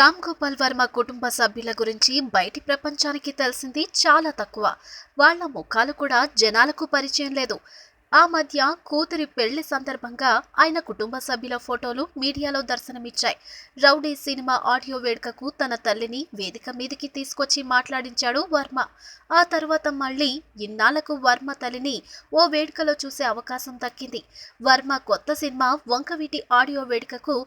రామ్ గోపాల్ వర్మ కుటుంబ సభ్యుల గురించి బయటి ప్రపంచానికి తెలిసింది చాలా తక్కువ. వాళ్ళ ముఖాలు కూడా జనాలకు పరిచయం లేదు. ఆ మధ్య కూతురి పెళ్లి సందర్భంగా ఆయన కుటుంబ సభ్యుల ఫోటోలు మీడియాలో దర్శనమిచ్చాయి. రౌడీ సినిమా ఆడియో వేడుకకు తన తల్లిని వేదిక మీదికి తీసుకొచ్చి మాట్లాడించాడు వర్మ. ఆ తర్వాత మళ్ళీ ఇన్నాళ్లకు వర్మ తల్లిని ఓ వేడుకలో చూసే అవకాశం దక్కింది. వర్మ కొత్త సినిమా వంకవీటి ఆడియో వేడుకకు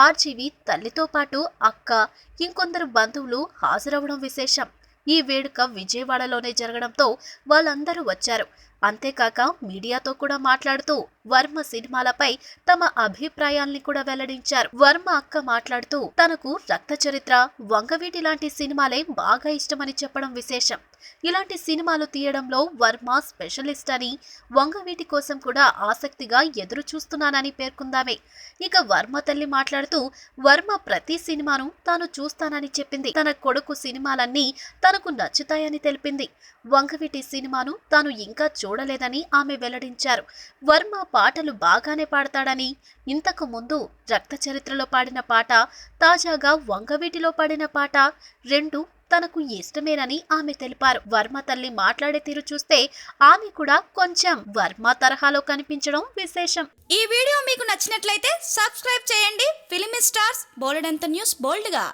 ఆర్జీవి తల్లితో పాటు అక్క, ఇంకొందరు బంధువులు హాజరవడం విశేషం. ఈ వేడుక విజయవాడలోనే జరగడంతో వాళ్ళందరూ వచ్చారు. అంతేకాక మీడియాతో కూడా మాట్లాడుతూ వర్మ సినిమాలపై తమ అభిప్రాయాల్ని కూడా వెల్లడించారు. వర్మ అక్క మాట్లాడుతూ తనకు రక్త చరిత్ర, వంగవీటి లాంటి సినిమాలే బాగా ఇష్టమని చెప్పడం విశేషం. ఇలాంటి సినిమాలు తీయడంలో వర్మ స్పెషలిస్ట్ అని, వంగవీటి కోసం కూడా ఆసక్తిగా ఎదురు చూస్తున్నానని పేర్కొందామే. ఇక వర్మ తల్లి మాట్లాడుతూ వర్మ ప్రతి సినిమాను తాను చూస్తానని చెప్పింది. తన కొడుకు సినిమాలన్నీ తనకు నచ్చుతాయని తెలిపింది. వంగవీటి సినిమాను తాను ఇంకా చూడలేదని ఆమె వెల్లడించారు. వర్మ పాటలు బాగానే పాడతాడని, ఇంతకు ముందు రక్త చరిత్రలో పాడిన పాట, తాజాగా వంగవీటిలో పాడిన పాట రెండు తనకు ఇష్టమేనని ఆమె తెలిపారు. వర్మ తల్లి మాట్లాడే తీరు చూస్తే ఆమె కూడా కొంచెం వర్మ తరహాలో కనిపించడం విశేషం. ఈ వీడియో మీకు నచ్చినట్లయితే సబ్స్క్రైబ్ చేయండి. ఫిలిమి స్టార్స్ బోలెడంత న్యూస్ బోల్డ్గా.